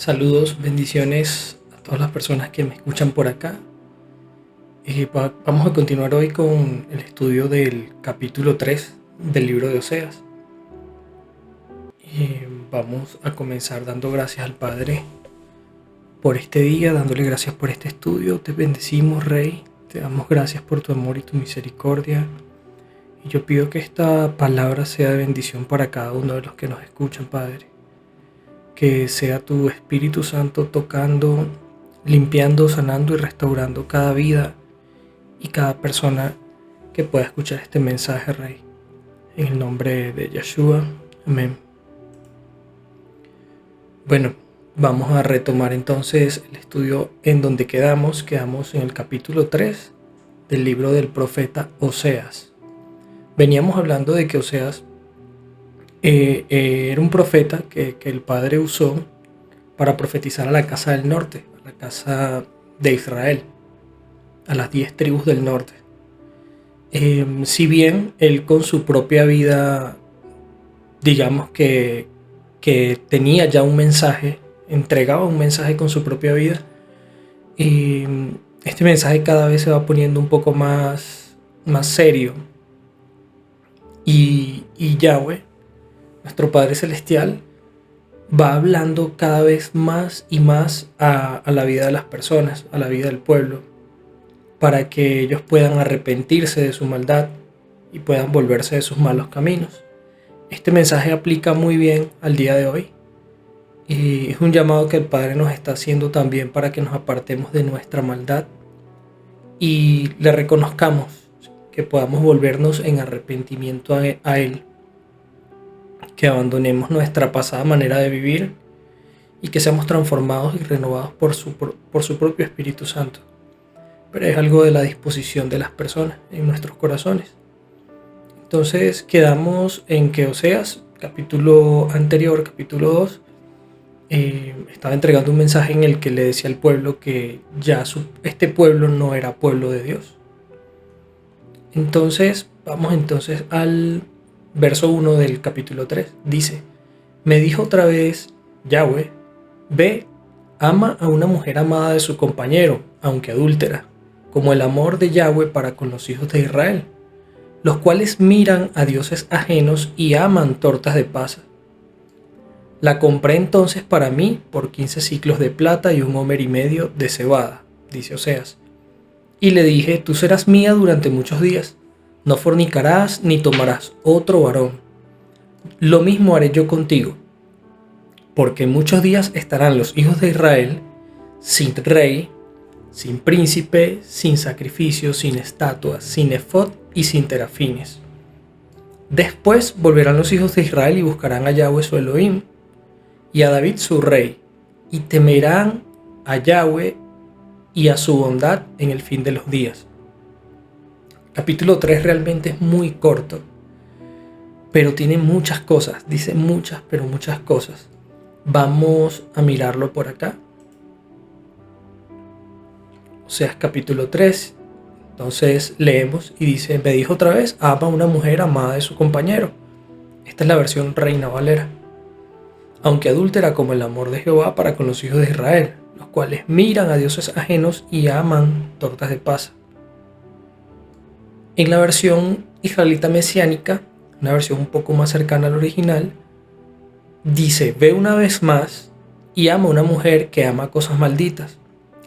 Saludos, bendiciones a todas las personas que me escuchan por acá. Vamos a continuar hoy con el estudio del capítulo 3 del libro de Oseas. Vamos a comenzar dando gracias al Padre por este día, dándole gracias por este estudio. Te bendecimos, Rey, te damos gracias por tu amor y tu misericordia. Y yo pido que esta palabra sea de bendición para cada uno de los que nos escuchan, Padre. Que sea tu Espíritu Santo tocando, limpiando, sanando y restaurando cada vida y cada persona que pueda escuchar este mensaje, Rey. En el nombre de Yeshua. Amén. Bueno, vamos a retomar entonces el estudio en donde quedamos. Quedamos en el capítulo 3 del libro del profeta Oseas. Veníamos hablando de que Oseas era un profeta que el Padre usó para profetizar a la casa del norte, a la casa de Israel, a las 10 tribus del norte. Si bien él con su propia vida, digamos que tenía ya un mensaje, entregaba un mensaje con su propia vida, y este mensaje cada vez se va poniendo un poco más serio. Y Yahweh, nuestro Padre Celestial, va hablando cada vez más y más a la vida de las personas, a la vida del pueblo, para que ellos puedan arrepentirse de su maldad y puedan volverse de sus malos caminos. Este mensaje aplica muy bien al día de hoy y es un llamado que el Padre nos está haciendo también para que nos apartemos de nuestra maldad y le reconozcamos, que podamos volvernos en arrepentimiento a Él, que abandonemos nuestra pasada manera de vivir y que seamos transformados y renovados por su propio Espíritu Santo. Pero es algo de la disposición de las personas en nuestros corazones. Entonces quedamos en que Oseas, capítulo anterior, capítulo 2, estaba entregando un mensaje en el que le decía al pueblo que ya este pueblo no era pueblo de Dios. Entonces vamos al verso 1 del capítulo 3. Dice: me dijo otra vez Yahweh, ve, ama a una mujer amada de su compañero, aunque adúltera, como el amor de Yahweh para con los hijos de Israel, los cuales miran a dioses ajenos y aman tortas de pasas. La compré entonces para mí por 15 siclos de plata y 1 homer y medio de cebada, dice Oseas. Y le dije, tú serás mía durante muchos días, no fornicarás ni tomarás otro varón. Lo mismo haré yo contigo, porque en muchos días estarán los hijos de Israel sin rey, sin príncipe, sin sacrificio, sin estatuas, sin efod y sin terafines. Después volverán los hijos de Israel y buscarán a Yahweh su Elohim y a David su rey, y temerán a Yahweh y a su bondad en el fin de los días. Capítulo 3 realmente es muy corto, pero tiene muchas cosas, dice muchas, pero muchas cosas. Vamos a mirarlo por acá. Oseas capítulo 3, entonces leemos y dice, me dijo otra vez, ama a una mujer amada de su compañero. Esta es la versión Reina Valera. Aunque adúltera como el amor de Jehová para con los hijos de Israel, los cuales miran a dioses ajenos y aman tortas de pasa. En la versión israelita mesiánica, una versión un poco más cercana al original, dice, ve una vez más y ama a una mujer que ama cosas malditas,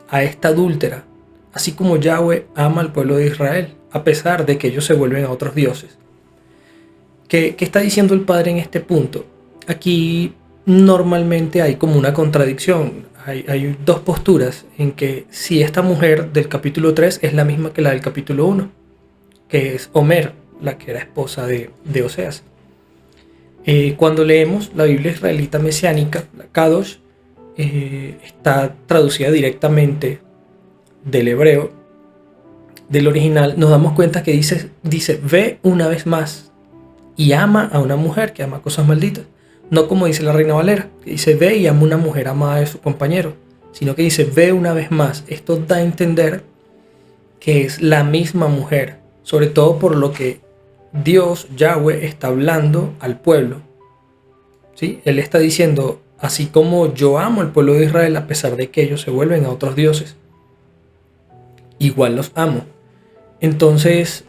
a esta adúltera, así como Yahweh ama al pueblo de Israel, a pesar de que ellos se vuelven a otros dioses. ¿Qué está diciendo el Padre en este punto? Aquí normalmente hay como una contradicción. Hay dos posturas en que si esta mujer del capítulo 3 es la misma que la del capítulo 1, que es Homer, la que era esposa de Oseas. Cuando leemos la Biblia israelita mesiánica, la Kadosh, está traducida directamente del hebreo, del original, nos damos cuenta que dice, ve una vez más y ama a una mujer que ama cosas malditas. No como dice la Reina Valera, que dice ve y ama a una mujer amada de su compañero, sino que dice ve una vez más. Esto da a entender que es la misma mujer, sobre todo por lo que Dios, Yahweh, está hablando al pueblo. ¿Sí? Él está diciendo, así como yo amo al pueblo de Israel a pesar de que ellos se vuelven a otros dioses, igual los amo. Entonces,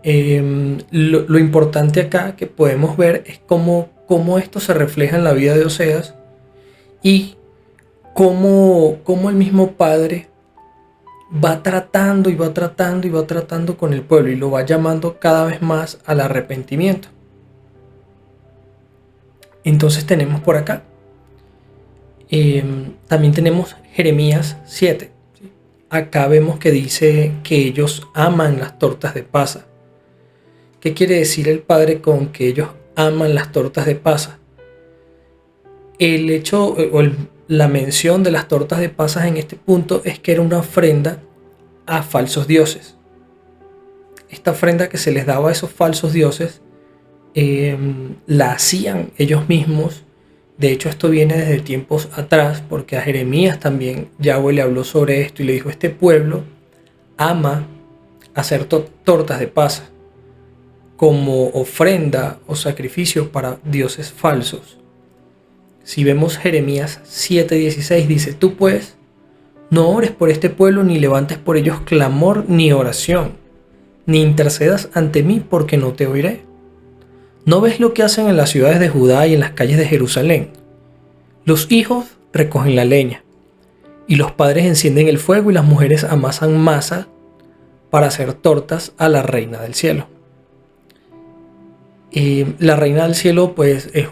lo importante acá que podemos ver es cómo esto se refleja en la vida de Oseas y cómo el mismo padre va tratando y va tratando y va tratando con el pueblo y lo va llamando cada vez más al arrepentimiento. Entonces tenemos por acá, también tenemos Jeremías 7. ¿Sí? Acá vemos que dice que ellos aman las tortas de pasa. ¿Qué quiere decir el padre con que ellos aman las tortas de pasa? El hecho la mención de las tortas de pasas en este punto es que era una ofrenda a falsos dioses. Esta ofrenda que se les daba a esos falsos dioses la hacían ellos mismos. De hecho, esto viene desde tiempos atrás, porque a Jeremías también Yahweh le habló sobre esto y le dijo: este pueblo ama hacer tortas de pasa como ofrenda o sacrificio para dioses falsos. Si vemos Jeremías 7:16, dice: tú pues no ores por este pueblo, ni levantes por ellos clamor ni oración, ni intercedas ante mí, porque no te oiré. ¿No ves lo que hacen en las ciudades de Judá y en las calles de Jerusalén? Los hijos recogen la leña, y los padres encienden el fuego, y las mujeres amasan masa para hacer tortas a la reina del cielo. La reina del cielo, pues, es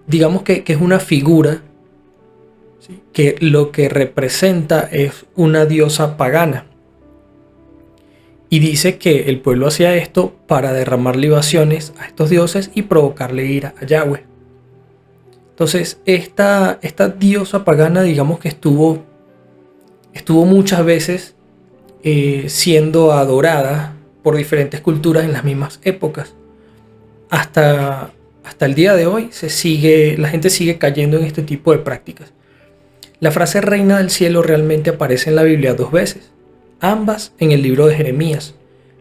digamos que es una figura, ¿sí?, que lo que representa es una diosa pagana. Y dice que el pueblo hacía esto para derramar libaciones a estos dioses y provocarle ira a Yahweh. Entonces, esta diosa pagana, digamos que estuvo muchas veces siendo adorada por diferentes culturas en las mismas épocas. Hasta el día de hoy la gente sigue cayendo en este tipo de prácticas. La frase reina del cielo realmente aparece en la Biblia 2 veces, ambas en el libro de Jeremías.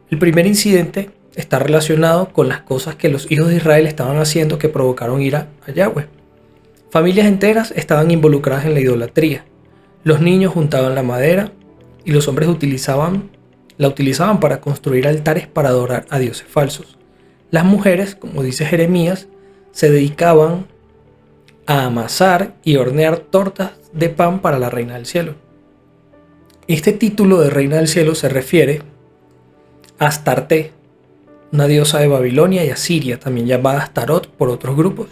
El primer incidente está relacionado con las cosas que los hijos de Israel estaban haciendo que provocaron ira a Yahweh. Familias enteras estaban involucradas en la idolatría. Los niños juntaban la madera y los hombres la utilizaban para construir altares para adorar a dioses falsos. Las mujeres, como dice Jeremías, se dedicaban a amasar y hornear tortas de pan para la reina del cielo. Este título de reina del cielo se refiere a Astarte, una diosa de Babilonia y Asiria, también llamada Astarot por otros grupos.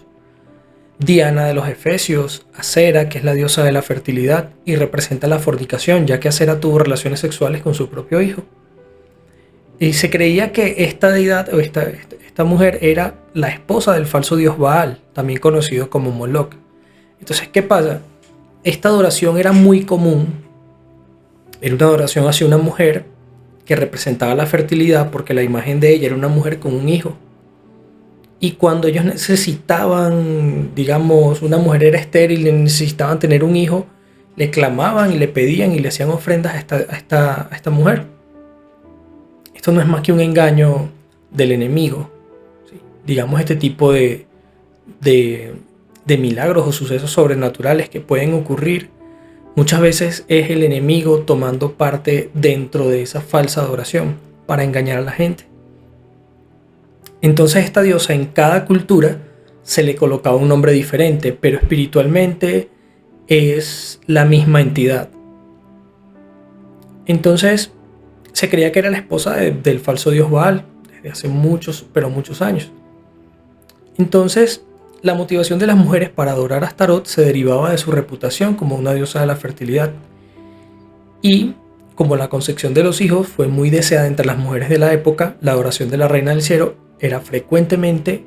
Diana de los Efesios, Acera, que es la diosa de la fertilidad y representa la fornicación, ya que Acera tuvo relaciones sexuales con su propio hijo. Y se creía que esta deidad o esta mujer era la esposa del falso dios Baal, también conocido como Moloch. Entonces, ¿qué pasa? Esta adoración era muy común. Era una adoración hacia una mujer que representaba la fertilidad, porque la imagen de ella era una mujer con un hijo. Y cuando ellos necesitaban, digamos, una mujer era estéril y necesitaban tener un hijo, le clamaban y le pedían y le hacían ofrendas a esta mujer. Esto no es más que un engaño del enemigo, ¿sí? Digamos, este tipo de milagros o sucesos sobrenaturales que pueden ocurrir, muchas veces es el enemigo tomando parte dentro de esa falsa adoración para engañar a la gente. Entonces, esta diosa en cada cultura se le colocaba un nombre diferente, pero espiritualmente es la misma entidad. Entonces, se creía que era la esposa del falso dios Baal desde hace muchos años. Entonces, la motivación de las mujeres para adorar a Astarot se derivaba de su reputación como una diosa de la fertilidad. Y como la concepción de los hijos fue muy deseada entre las mujeres de la época, la adoración de la reina del cielo era frecuentemente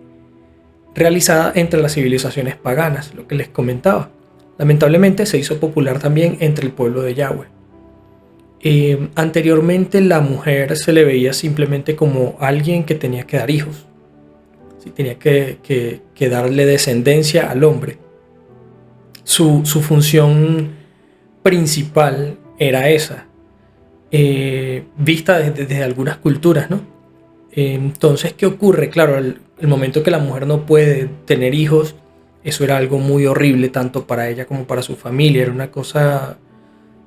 realizada entre las civilizaciones paganas, lo que les comentaba. Lamentablemente se hizo popular también entre el pueblo de Yahweh. Anteriormente la mujer se le veía simplemente como alguien que tenía que dar hijos. ¿Sí? Tenía que darle descendencia al hombre. Su función principal era esa, vista desde algunas culturas, ¿no? Entonces, ¿qué ocurre? Claro, El momento que la mujer no puede tener hijos, eso era algo muy horrible, tanto para ella como para su familia. Era una cosa,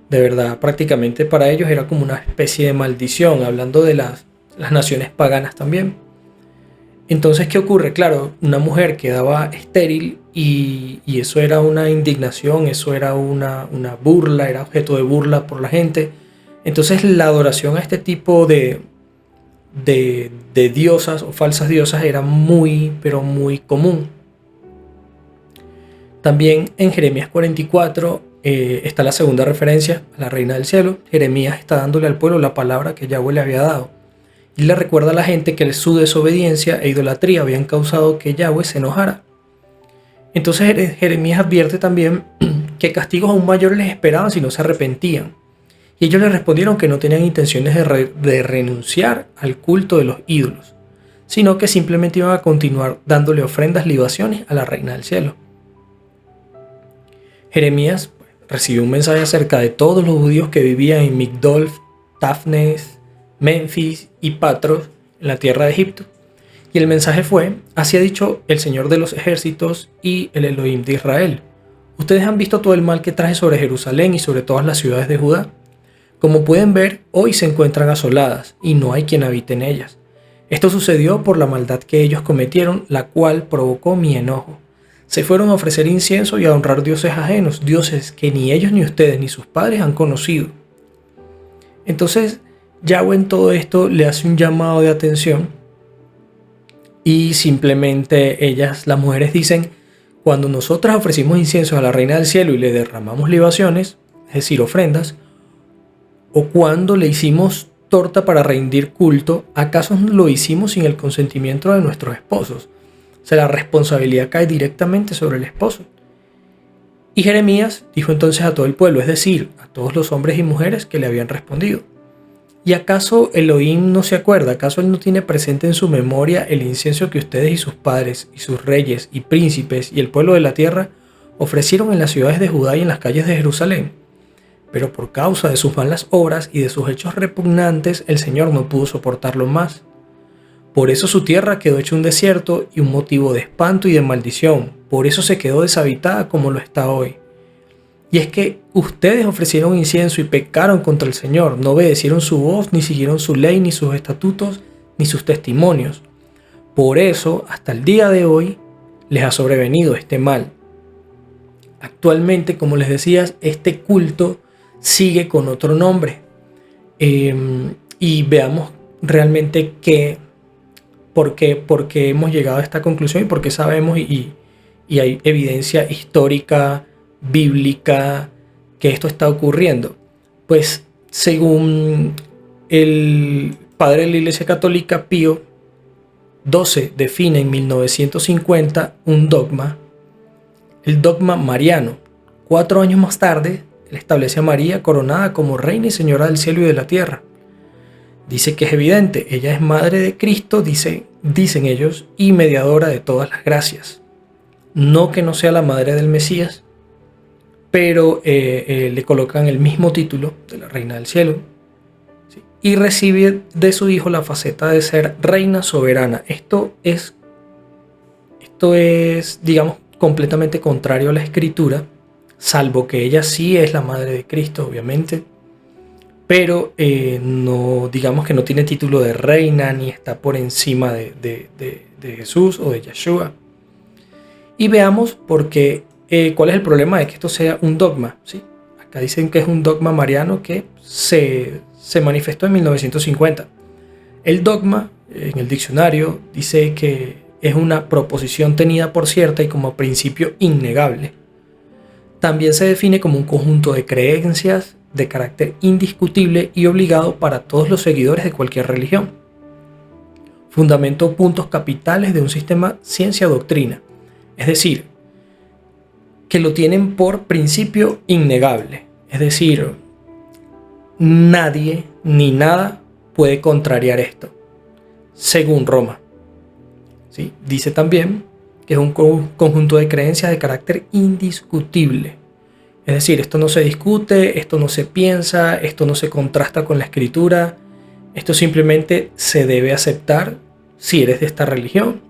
de verdad, prácticamente para ellos era como una especie de maldición, hablando de las naciones paganas también. Entonces, ¿qué ocurre? Claro, una mujer quedaba estéril y eso era una indignación, eso era una burla, era objeto de burla por la gente. Entonces, la adoración a este tipo de diosas o falsas diosas era muy, pero muy común. También en Jeremías 44 está la segunda referencia a la reina del cielo. Jeremías está dándole al pueblo la palabra que Yahweh le había dado. Y le recuerda a la gente que su desobediencia e idolatría habían causado que Yahweh se enojara. Entonces Jeremías advierte también que castigos aún mayores les esperaban si no se arrepentían. Y ellos le respondieron que no tenían intenciones de renunciar al culto de los ídolos, sino que simplemente iban a continuar dándole ofrendas, libaciones a la reina del cielo. Jeremías recibió un mensaje acerca de todos los judíos que vivían en Migdol, Tafnes, Memphis y Patros, en la tierra de Egipto. Y el mensaje fue: así ha dicho el Señor de los ejércitos y el Elohim de Israel. Ustedes han visto todo el mal que traje sobre Jerusalén y sobre todas las ciudades de Judá. Como pueden ver, hoy se encuentran asoladas y no hay quien habite en ellas. Esto sucedió por la maldad que ellos cometieron, la cual provocó mi enojo. Se fueron a ofrecer incienso y a honrar dioses ajenos, dioses que ni ellos ni ustedes ni sus padres han conocido. Entonces, Yahweh en todo esto le hace un llamado de atención y simplemente ellas, las mujeres, dicen: cuando nosotras ofrecimos incienso a la reina del cielo y le derramamos libaciones, es decir, ofrendas, o cuando le hicimos torta para rendir culto, ¿acaso lo hicimos sin el consentimiento de nuestros esposos? O sea, la responsabilidad cae directamente sobre el esposo. Y Jeremías dijo entonces a todo el pueblo, es decir, a todos los hombres y mujeres que le habían respondido: ¿y acaso Elohim no se acuerda? ¿Acaso él no tiene presente en su memoria el incienso que ustedes y sus padres y sus reyes y príncipes y el pueblo de la tierra ofrecieron en las ciudades de Judá y en las calles de Jerusalén? Pero por causa de sus malas obras y de sus hechos repugnantes, el Señor no pudo soportarlo más. Por eso su tierra quedó hecha un desierto y un motivo de espanto y de maldición. Por eso se quedó deshabitada como lo está hoy. Y es que ustedes ofrecieron incienso y pecaron contra el Señor, no obedecieron su voz, ni siguieron su ley, ni sus estatutos, ni sus testimonios. Por eso, hasta el día de hoy, les ha sobrevenido este mal. Actualmente, como les decía, este culto sigue con otro nombre. Y veamos realmente por qué hemos llegado a esta conclusión y por qué sabemos y hay evidencia histórica, bíblica, que esto está ocurriendo. Pues según el padre de la Iglesia Católica Pío XII define en 1950 un dogma, el dogma mariano. 4 años más tarde, él establece a María coronada como reina y señora del cielo y de la tierra. Dice que es evidente, ella es madre de Cristo, dicen ellos, y mediadora de todas las gracias. No que no sea la madre del Mesías, pero le colocan el mismo título de la reina del cielo, ¿sí? Y recibe de su hijo la faceta de ser reina soberana. Esto es, digamos, completamente contrario a la escritura, salvo que ella sí es la madre de Cristo, obviamente, pero no, digamos que no tiene título de reina ni está por encima de Jesús o de Yeshua. Y veamos por qué, cuál es el problema de que esto sea un dogma, ¿sí? Acá dicen que es un dogma mariano que se manifestó en 1950. El dogma, en el diccionario, dice que es una proposición tenida por cierta y como principio innegable. También se define como un conjunto de creencias de carácter indiscutible y obligado para todos los seguidores de cualquier religión. Fundamento o puntos capitales de un sistema ciencia-doctrina, es decir, que lo tienen por principio innegable, es decir, nadie ni nada puede contrariar esto, según Roma. ¿Sí? Dice también que es un conjunto de creencias de carácter indiscutible. Es decir, esto no se discute, esto no se piensa, esto no se contrasta con la escritura, esto simplemente se debe aceptar si eres de esta religión.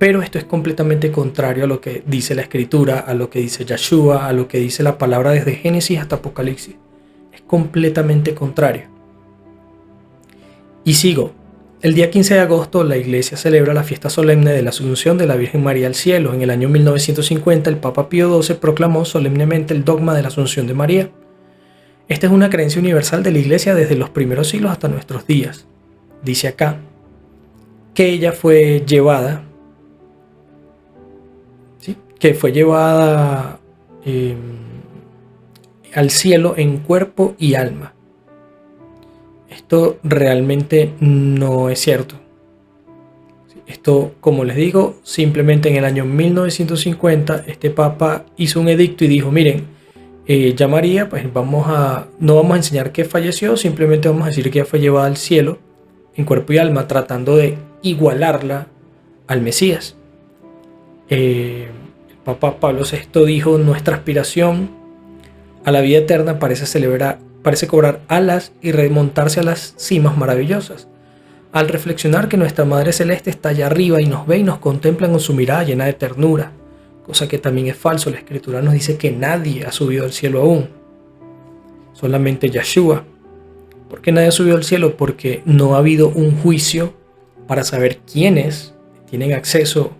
Pero esto es completamente contrario a lo que dice la Escritura, a lo que dice Yeshua, a lo que dice la palabra desde Génesis hasta Apocalipsis. Es completamente contrario. Y sigo. El día 15 de agosto la Iglesia celebra la fiesta solemne de la Asunción de la Virgen María al cielo. En el año 1950 el Papa Pío XII proclamó solemnemente el dogma de la Asunción de María. Esta es una creencia universal de la Iglesia desde los primeros siglos hasta nuestros días. Dice acá que ella fue llevada, ¿sí?, que fue llevada al cielo en cuerpo y alma. Esto realmente no es cierto. Esto, como les digo, simplemente en el año 1950 este papa hizo un edicto y dijo, miren, ya María, pues no vamos a enseñar que falleció, simplemente vamos a decir que ella fue llevada al cielo en cuerpo y alma, tratando de igualarla al Mesías. El Papa Pablo VI dijo, nuestra aspiración a la vida eterna parece cobrar alas y remontarse a las cimas maravillosas. Al reflexionar que nuestra Madre Celeste está allá arriba y nos ve y nos contempla con su mirada llena de ternura, cosa que también es falso. La Escritura nos dice que nadie ha subido al cielo aún, solamente Yeshua. ¿Por qué nadie ha subido al cielo? Porque no ha habido un juicio para saber quiénes tienen acceso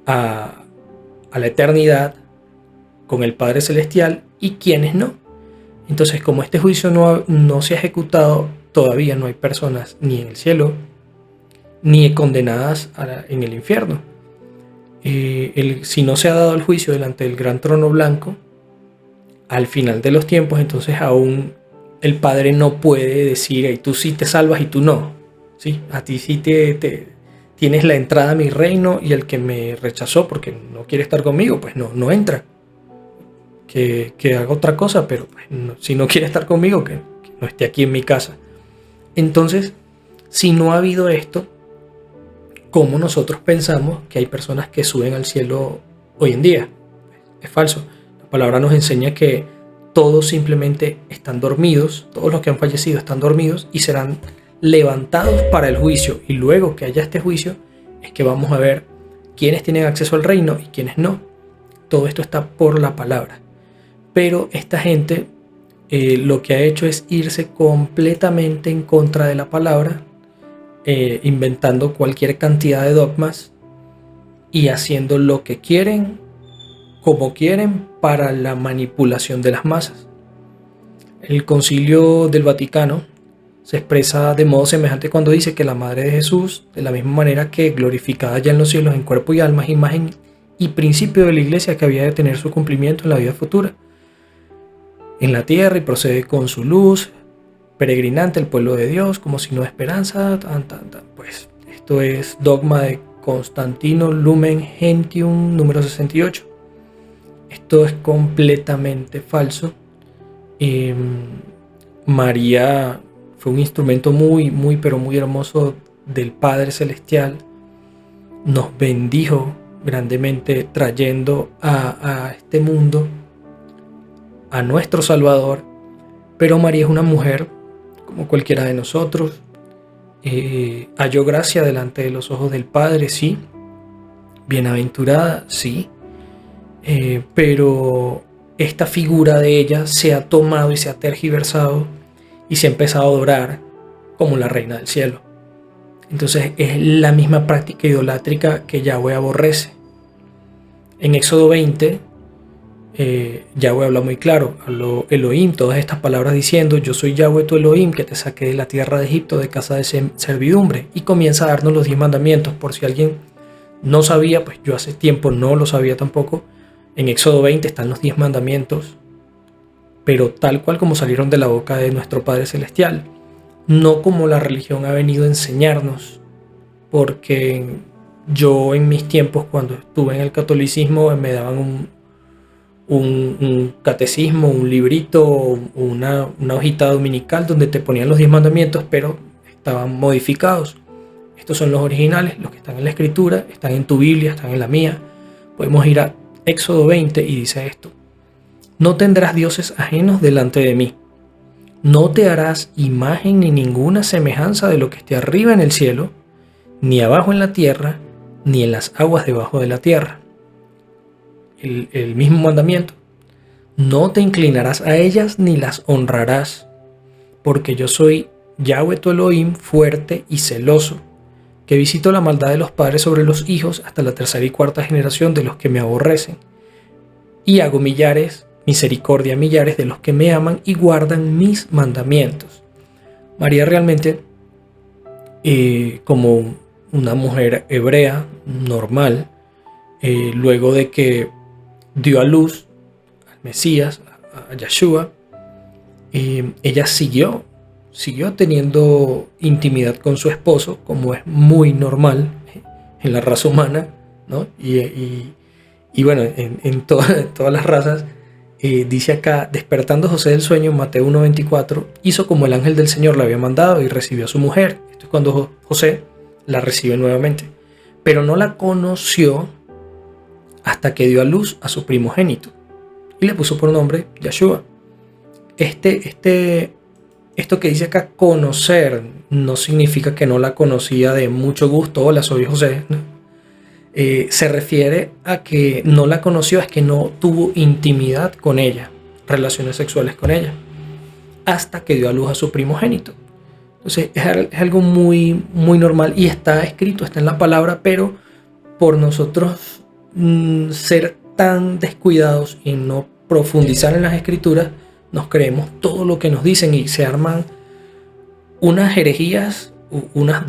a la eternidad con el Padre Celestial y quiénes no. Entonces, como este juicio no se ha ejecutado, todavía no hay personas ni en el cielo ni condenadas en el infierno. Si no se ha dado el juicio delante del gran trono blanco, al final de los tiempos, entonces aún el Padre no puede decir, tú sí te salvas y tú no. ¿Sí? A ti sí tienes la entrada a mi reino, y el que me rechazó porque no quiere estar conmigo, pues no entra. Que haga otra cosa, pero pues si no quiere estar conmigo, que no esté aquí en mi casa. Entonces, si no ha habido esto, ¿cómo nosotros pensamos que hay personas que suben al cielo hoy en día? Es falso. La palabra nos enseña que todos simplemente están dormidos, todos los que han fallecido están dormidos y serán levantados para el juicio. Y luego que haya este juicio, es que vamos a ver quiénes tienen acceso al reino y quiénes no. Todo esto está por la palabra. Pero esta gente lo que ha hecho es irse completamente en contra de la palabra, inventando cualquier cantidad de dogmas y haciendo lo que quieren, como quieren, para la manipulación de las masas. El Concilio del Vaticano se expresa de modo semejante cuando dice que la Madre de Jesús, de la misma manera que glorificada ya en los cielos en cuerpo y alma, es imagen y principio de la Iglesia que había de tener su cumplimiento en la vida futura, en la tierra, y procede con su luz peregrinante el pueblo de Dios como signo de esperanza. Pues esto es dogma de Constantino Lumen Gentium número 68. Esto es completamente falso. María fue un instrumento pero muy hermoso del Padre Celestial. Nos bendijo grandemente trayendo a este mundo a nuestro Salvador. Pero María es una mujer como cualquiera de nosotros. Halló gracia delante de los ojos del Padre, sí. Bienaventurada, sí. Pero esta figura de ella se ha tomado y se ha tergiversado y se ha empezado a adorar como la reina del cielo. Entonces es la misma práctica idolátrica que Yahweh aborrece. En Éxodo 20, Yahweh habla muy claro, habló Elohim, todas estas palabras diciendo, yo soy Yahweh tu Elohim, que te saqué de la tierra de Egipto, de casa de servidumbre, y comienza a darnos los 10 mandamientos. Por si alguien no sabía, pues yo hace tiempo no lo sabía tampoco. En Éxodo 20 están los 10 mandamientos, pero tal cual como salieron de la boca de nuestro Padre Celestial, no como la religión ha venido a enseñarnos. Porque yo en mis tiempos, cuando estuve en el catolicismo, me daban un catecismo, un librito, una hojita dominical donde te ponían los 10 mandamientos, pero estaban modificados. Estos son los originales, los que están en la Escritura, están en tu Biblia, están en la mía. Podemos ir a Éxodo 20 y dice esto: no tendrás dioses ajenos delante de mí. No te harás imagen ni ninguna semejanza de lo que esté arriba en el cielo, ni abajo en la tierra, ni en las aguas debajo de la tierra. El mismo mandamiento. No te inclinarás a ellas ni las honrarás, porque yo soy Yahweh tu Elohim, fuerte y celoso, que visito la maldad de los padres sobre los hijos hasta la tercera y cuarta generación de los que me aborrecen, y hago misericordia a millares de los que me aman y guardan mis mandamientos. María realmente, como una mujer hebrea normal, luego de que dio a luz al Mesías, a Yeshua, ella siguió teniendo intimidad con su esposo, como es muy normal en la raza humana, ¿no? Y bueno, en todas las razas. Dice acá, despertando José del sueño, Mateo 1:24, hizo como el ángel del Señor le había mandado y recibió a su mujer. Esto es cuando José la recibe nuevamente. Pero no la conoció hasta que dio a luz a su primogénito y le puso por nombre Yeshua. Esto que dice acá, conocer, no significa que no la conocía de mucho gusto. Hola, soy José, ¿no? Se refiere a que no la conoció, es que no tuvo intimidad con ella, relaciones sexuales con ella, hasta que dio a luz a su primogénito. Entonces es algo muy, muy normal y está escrito, está en la palabra, pero por nosotros ser tan descuidados y no profundizar en las escrituras, nos creemos todo lo que nos dicen y se arman unas herejías, unas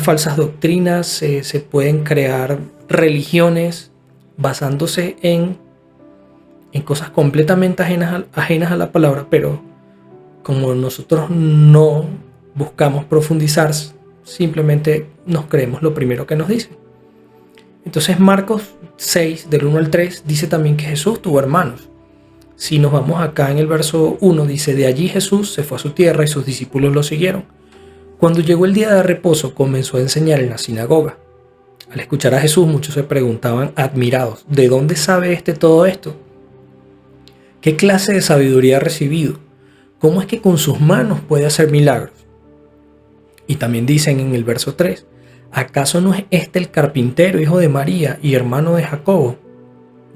falsas doctrinas, se pueden crear religiones basándose en cosas completamente ajenas a la palabra, pero como nosotros no buscamos profundizar, simplemente nos creemos lo primero que nos dicen. Entonces Marcos 6, del 1 al 3, dice también que Jesús tuvo hermanos. Si nos vamos acá en el verso 1, dice, de allí Jesús se fue a su tierra y sus discípulos lo siguieron. Cuando llegó el día de reposo, comenzó a enseñar en la sinagoga. Al escuchar a Jesús, muchos se preguntaban admirados, ¿de dónde sabe todo esto? ¿Qué clase de sabiduría ha recibido? ¿Cómo es que con sus manos puede hacer milagros? Y también dicen en el verso 3, ¿acaso no es este el carpintero, hijo de María y hermano de Jacobo,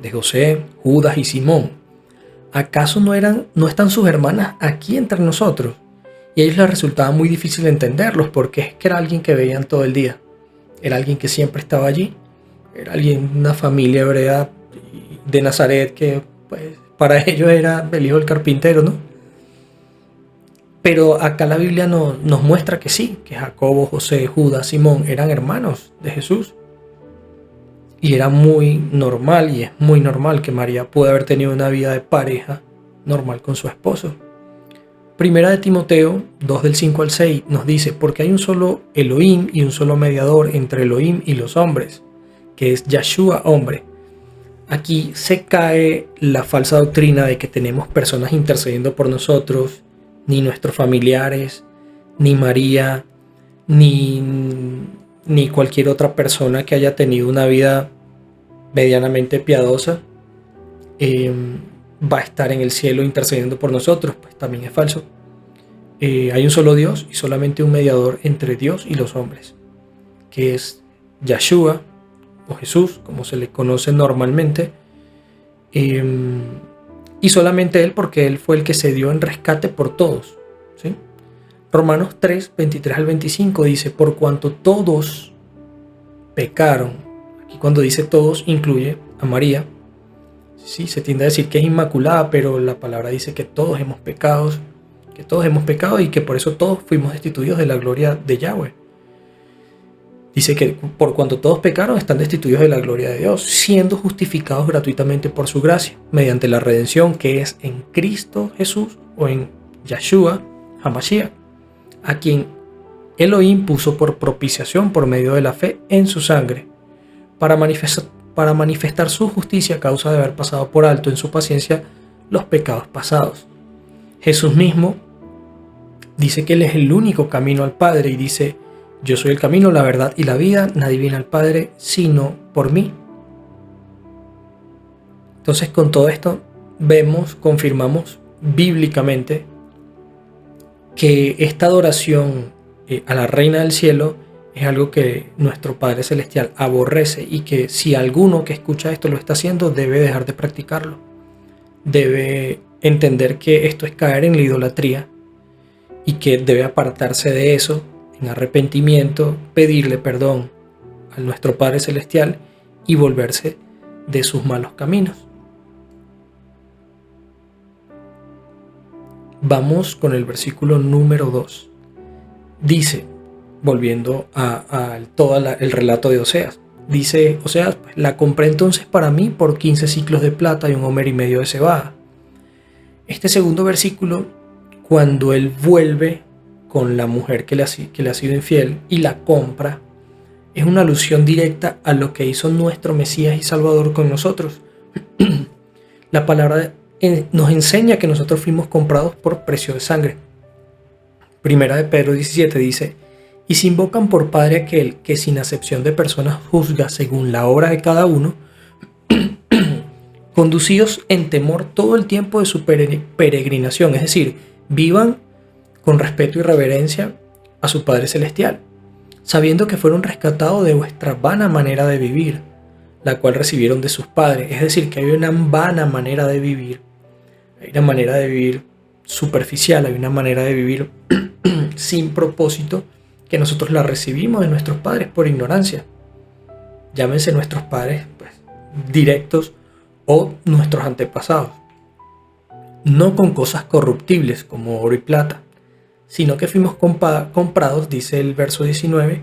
de José, Judas y Simón? ¿Acaso no están sus hermanas aquí entre nosotros? Y a ellos les resultaba muy difícil entenderlos porque es que era alguien que veían todo el día. Era alguien que siempre estaba allí. Era alguien, una familia hebrea de Nazaret que pues, para ellos era el hijo del carpintero, ¿no? Pero acá la Biblia nos muestra que sí, que Jacobo, José, Judas, Simón eran hermanos de Jesús. Y era muy normal, y es muy normal que María pueda haber tenido una vida de pareja normal con su esposo. Primera de Timoteo 2 del 5 al 6 nos dice, porque hay un solo Elohim y un solo mediador entre Elohim y los hombres, que es Yeshua hombre. Aquí se cae la falsa doctrina de que tenemos personas intercediendo por nosotros, ni nuestros familiares, ni María, ni cualquier otra persona que haya tenido una vida medianamente piadosa va a estar en el cielo intercediendo por nosotros. Pues también es falso. Hay un solo Dios y solamente un mediador entre Dios y los hombres, que es Yeshua o Jesús, como se le conoce normalmente, y solamente Él, porque Él fue el que se dio en rescate por todos, ¿sí? Romanos 3, 23 al 25 dice, por cuanto todos pecaron, aquí cuando dice todos incluye a María, sí, se tiende a decir que es inmaculada, pero la palabra dice que todos hemos pecado y que por eso todos fuimos destituidos de la gloria de Yahweh. Dice que por cuanto todos pecaron están destituidos de la gloria de Dios, siendo justificados gratuitamente por su gracia, mediante la redención que es en Cristo Jesús o en Yeshua HaMashiach, a quien Elohim puso por propiciación por medio de la fe en su sangre, para manifestar su justicia a causa de haber pasado por alto en su paciencia los pecados pasados. Jesús mismo dice que Él es el único camino al Padre y dice, yo soy el camino, la verdad y la vida, nadie viene al Padre sino por mí. Entonces con todo esto confirmamos bíblicamente que esta adoración a la Reina del Cielo es algo que nuestro Padre Celestial aborrece y que si alguno que escucha esto lo está haciendo, debe dejar de practicarlo. Debe entender que esto es caer en la idolatría y que debe apartarse de eso en arrepentimiento, pedirle perdón a nuestro Padre Celestial y volverse de sus malos caminos. Vamos con el versículo número 2. Dice, volviendo a todo el relato de Oseas, dice Oseas, la compré entonces para mí por 15 ciclos de plata y 1,5 homer de cebada. Este segundo versículo, cuando él vuelve con la mujer que le ha sido infiel y la compra, es una alusión directa a lo que hizo nuestro Mesías y Salvador con nosotros. La palabra nos enseña que nosotros fuimos comprados por precio de sangre. Primera de Pedro 17 dice, y se invocan por Padre aquel que sin acepción de personas juzga según la obra de cada uno, conducidos en temor todo el tiempo de su peregrinación, es decir, vivan con respeto y reverencia a su Padre Celestial, sabiendo que fueron rescatados de vuestra vana manera de vivir, la cual recibieron de sus padres. Es decir, que hay una vana manera de vivir, hay una manera de vivir superficial, hay una manera de vivir sin propósito, que nosotros la recibimos de nuestros padres por ignorancia. Llámense nuestros padres directos o nuestros antepasados. No con cosas corruptibles como oro y plata, sino que fuimos comprados, dice el verso 19,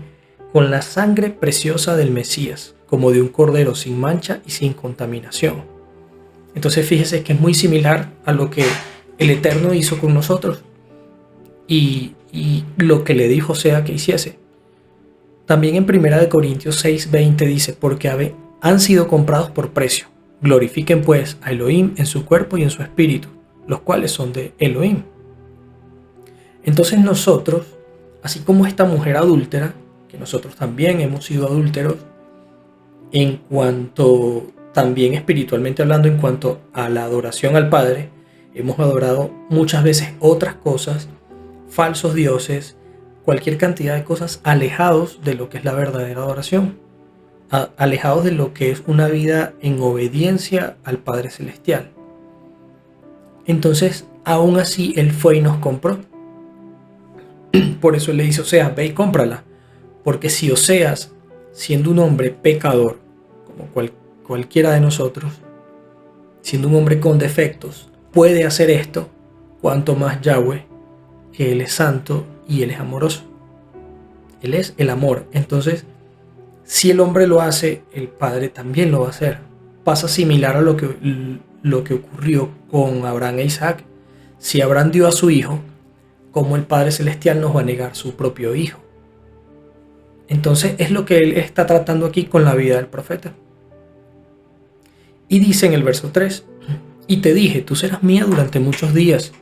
con la sangre preciosa del Mesías, como de un cordero sin mancha y sin contaminación. Entonces fíjese que es muy similar a lo que el Eterno hizo con nosotros y lo que le dijo sea que hiciese. También en 1 Corintios 6:20 dice, porque han sido comprados por precio. Glorifiquen pues a Elohim en su cuerpo y en su espíritu, los cuales son de Elohim. Entonces nosotros, así como esta mujer adúltera, que nosotros también hemos sido adúlteros, en cuanto, también espiritualmente hablando, en cuanto a la adoración al Padre, hemos adorado muchas veces otras cosas, falsos dioses, cualquier cantidad de cosas alejados de lo que es la verdadera adoración, alejados de lo que es una vida en obediencia al Padre Celestial. Entonces, aún así, Él fue y nos compró. Por eso Él le dice a Oseas, ve y cómprala. Porque si Oseas, siendo un hombre pecador, como cualquiera de nosotros, siendo un hombre con defectos, puede hacer esto, cuanto más Yahweh, que Él es santo y Él es amoroso. Él es el amor. Entonces, si el hombre lo hace, el Padre también lo va a hacer. Pasa similar a lo que ocurrió con Abraham e Isaac. Si Abraham dio a su hijo, ¿cómo el Padre Celestial nos va a negar su propio hijo? Entonces es lo que él está tratando aquí con la vida del profeta. Y dice en el verso 3, y te dije, tú serás mía durante muchos días,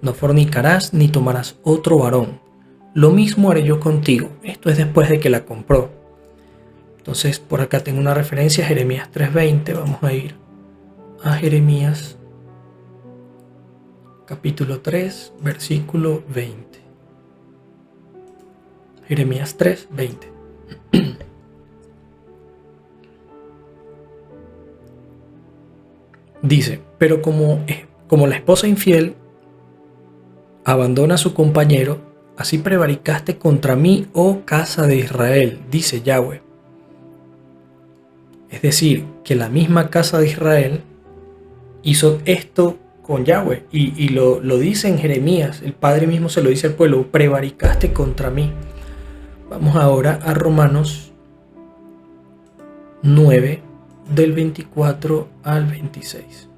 no fornicarás ni tomarás otro varón. Lo mismo haré yo contigo. Esto es después de que la compró. Entonces por acá tengo una referencia a Jeremías 3:20. Vamos a ir a Jeremías capítulo 3, versículo 20. Jeremías 3:20. Dice, pero como la esposa infiel abandona a su compañero, así prevaricaste contra mí, oh casa de Israel, dice Yahweh. Es decir, que la misma casa de Israel hizo esto con Yahweh y lo dice en Jeremías. El Padre mismo se lo dice al pueblo, prevaricaste contra mí. Vamos ahora a Romanos 9, del 24 al 26.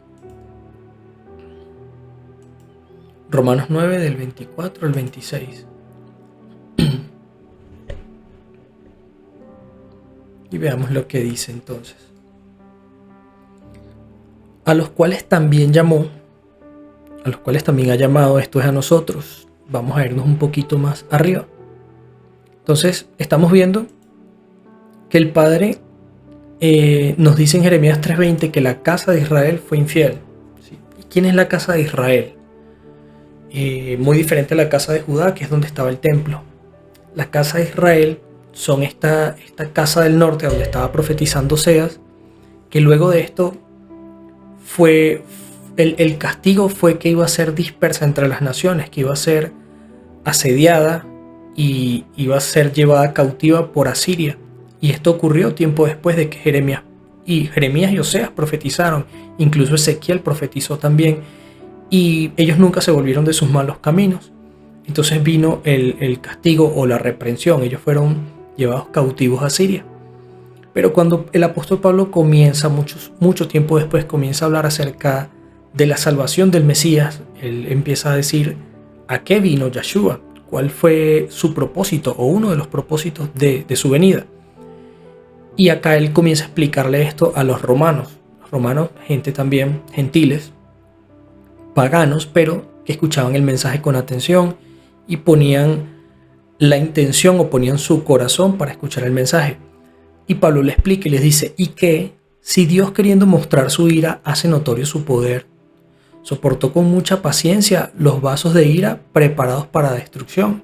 Romanos 9, del 24 al 26. Y veamos lo que dice entonces. A los cuales también llamó, a los cuales también ha llamado, esto es a nosotros. Vamos a irnos un poquito más arriba. Entonces, estamos viendo que el Padre nos dice en Jeremías 3:20 que la casa de Israel fue infiel. ¿Sí? ¿Y quién es la casa de Israel? Muy diferente a la casa de Judá, que es donde estaba el templo. La casa de Israel son esta casa del norte donde estaba profetizando Oseas, que luego de esto fue el castigo fue que iba a ser dispersa entre las naciones, que iba a ser asediada y iba a ser llevada cautiva por Asiria. Y esto ocurrió tiempo después de que Jeremías y Oseas profetizaron. Incluso Ezequiel profetizó también, y ellos nunca se volvieron de sus malos caminos. Entonces vino el castigo o la reprensión. Ellos fueron llevados cautivos a Siria. Pero cuando el apóstol Pablo comienza, mucho tiempo después, comienza a hablar acerca de la salvación del Mesías, él empieza a decir a qué vino Yeshua, cuál fue su propósito o uno de los propósitos de su venida. Y acá él comienza a explicarle esto a los romanos. Los romanos, gente también, gentiles, paganos, pero que escuchaban el mensaje con atención y ponían la intención o ponían su corazón para escuchar el mensaje. Y Pablo le explica y les dice, ¿y qué? Si Dios, queriendo mostrar su ira, hace notorio su poder, soportó con mucha paciencia los vasos de ira preparados para destrucción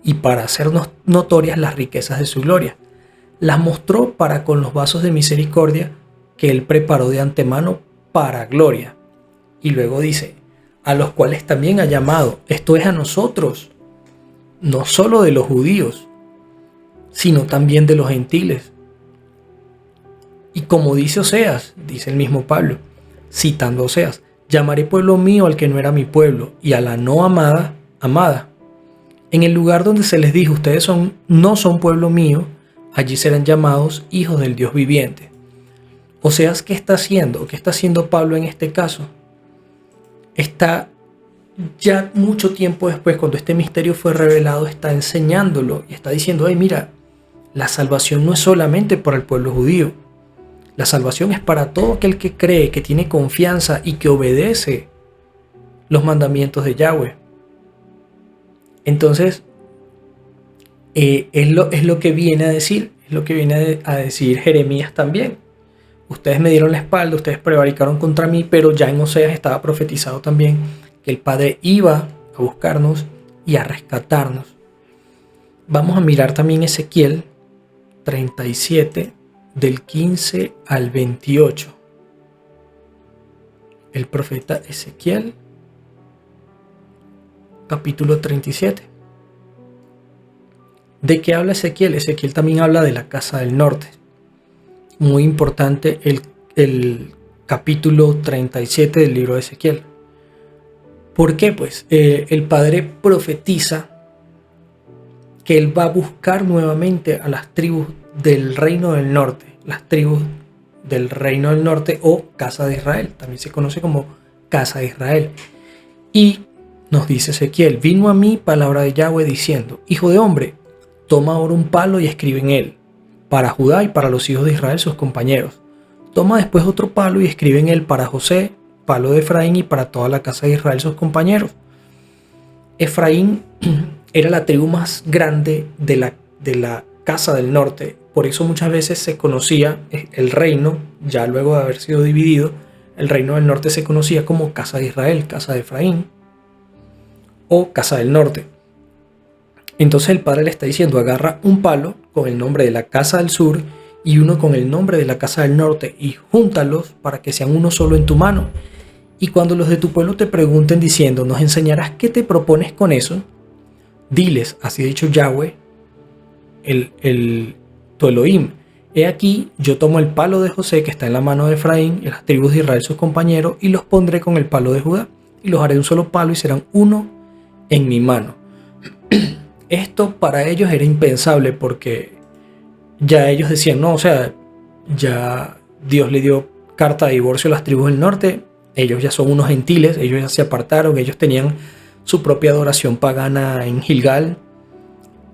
y para hacernos notorias las riquezas de su gloria. Las mostró para con los vasos de misericordia que él preparó de antemano para gloria. Y luego dice, a los cuales también ha llamado, esto es a nosotros, no solo de los judíos, sino también de los gentiles. Y como dice Oseas, dice el mismo Pablo, citando a Oseas, llamaré pueblo mío al que no era mi pueblo, y a la no amada, amada. En el lugar donde se les dijo, ustedes no son pueblo mío, allí serán llamados hijos del Dios viviente. Oseas, ¿qué está haciendo? ¿Qué está haciendo Pablo en este caso? Está ya mucho tiempo después, cuando este misterio fue revelado, está enseñándolo y está diciendo, mira, la salvación no es solamente para el pueblo judío. La salvación es para todo aquel que cree, que tiene confianza y que obedece los mandamientos de Yahweh. Entonces, es lo que viene a decir, es lo que viene a decir Jeremías también. Ustedes me dieron la espalda, ustedes prevaricaron contra mí, pero ya en Oseas estaba profetizado también que el Padre iba a buscarnos y a rescatarnos. Vamos a mirar también Ezequiel 37, del 15 al 28. El profeta Ezequiel, capítulo 37. ¿De qué habla Ezequiel? Ezequiel también habla de la casa del norte. Muy importante el capítulo 37 del libro de Ezequiel. ¿Por qué? Pues el Padre profetiza que él va a buscar nuevamente a las tribus del reino del norte, las tribus del reino del norte o casa de Israel, también se conoce como casa de Israel. Y nos dice Ezequiel, vino a mí palabra de Yahweh diciendo, hijo de hombre, toma ahora un palo y escribe en él, para Judá y para los hijos de Israel sus compañeros. Toma después otro palo y escribe en él para José, palo de Efraín y para toda la casa de Israel sus compañeros. Efraín era la tribu más grande de la casa del norte, por eso muchas veces se conocía el reino, ya luego de haber sido dividido, el reino del norte se conocía como casa de Israel, casa de Efraín o casa del norte. Entonces el Padre le está diciendo, agarra un palo con el nombre de la casa del sur y uno con el nombre de la casa del norte y júntalos para que sean uno solo en tu mano. Y cuando los de tu pueblo te pregunten diciendo, ¿nos enseñarás qué te propones con eso? Diles, así ha dicho Yahweh, tu Elohim. He aquí, yo tomo el palo de José que está en la mano de Efraín y las tribus de Israel sus compañeros y los pondré con el palo de Judá y los haré un solo palo y serán uno en mi mano. Esto para ellos era impensable porque ya ellos decían, no, o sea, ya Dios le dio carta de divorcio a las tribus del norte, ellos ya son unos gentiles, ellos ya se apartaron, ellos tenían su propia adoración pagana en Gilgal